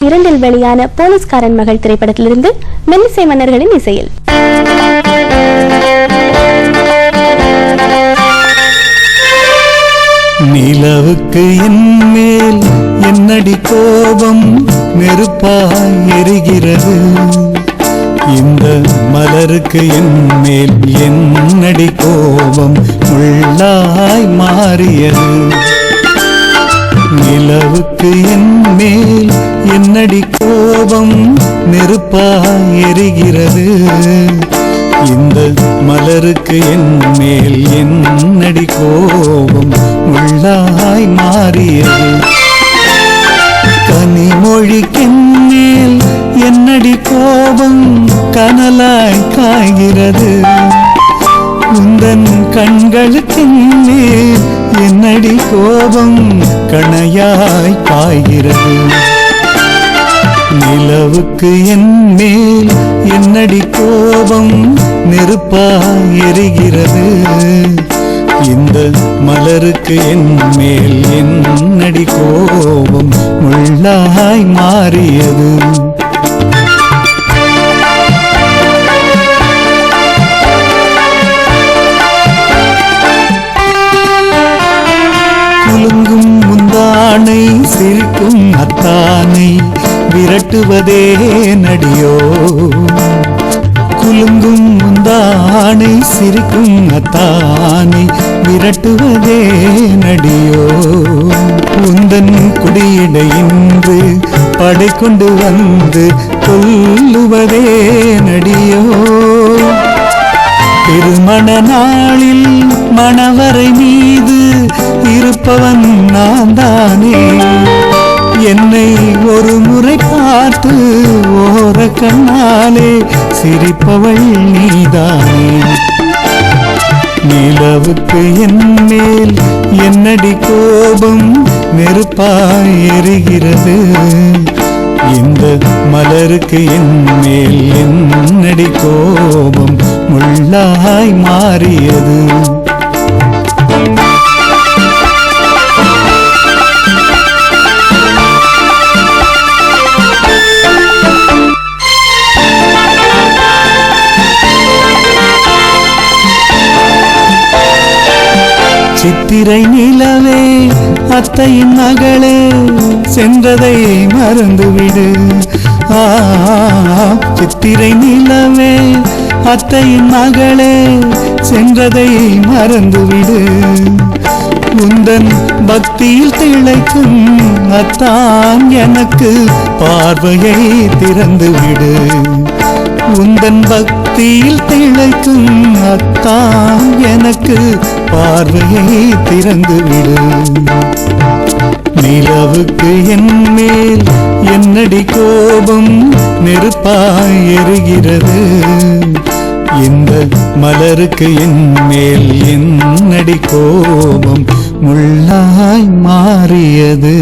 இரண்டில் வெளியான போலீஸ்காரன் மகள் திரைப்படத்திலிருந்து மெல்லிசை மன்னர்களின் இசையில் நிலவுக்கு என்மேல் என்னடி கோபம் நெருப்பாய் எரிகிறது, இந்த மலருக்கு என்மேல் என்னடி கோபம் முள்ளாய் மாறியது. நிலவுக்கு என்மேல் என்னடி கோபம் நெருப்பாய் எரிகிறது, இந்த மலருக்கு என்மேல் என்னடி கோபம் முள்ளாய் மாறியது. கனிமொழிக்கென்மேல் என்னடி கோபம் கனலாய் காய்கிறது, உந்தன் கண்களுக்கென்மேல் என்னடி கோபம் கணையாய் பாய்கிறது. நிலவுக்கு என்மேல் என்னடி கோபம் நெருப்பாய் எரிகிறது, இந்த மலருக்கு என்மேல் என்னடி கோபம் முள்ளாய் மாறியது. குலுங்கும் முந்தானை சிரிக்கும் அத்தானை விரட்டுவதே நடியோ, குலுங்கும் முந்தானை சிரிக்கும் அத்தானை விரட்டுவதே நடியோ, உந்தன் குடியிடையின்று படை கொண்டு வந்து கொல்லுவதே நடியோ. திருமண நாளில் மணவரை மீது இருப்பவன் நான் தானே, என்னை ஒரு முறை பார்த்து ஓர கண்ணாலே சிரிப்பவள் நீதானே. நிலவுக்கு என்மேல் என்னடி கோபம் நெருப்பாய் எரிகிறது, இந்த மலருக்கு என்மேல் என்னடி கோபம் முள்ளாய் மாறியது. சித்திரை நிலவே அத்தையின் மகளே சென்றதை மறந்துவிடு, சித்திரை நிலவே அத்தையின் மகளே சென்றதை மறந்துவிடு, உந்தன் பக்தியில் திளைக்கும் அத்தான் எனக்கு பார்வையை திறந்துவிடு, உந்தன் பக்தியில் திளைக்கும் அத்தான் எனக்கு பார்வையை திறந்துவிடு. நிலவுக்கு என்மேல் என்னடி கோபம் நெருப்பாய் எரிகிறது, இந்த மலருக்கு என்மேல் என்னடி கோபம் முள்ளாய் மாறியது.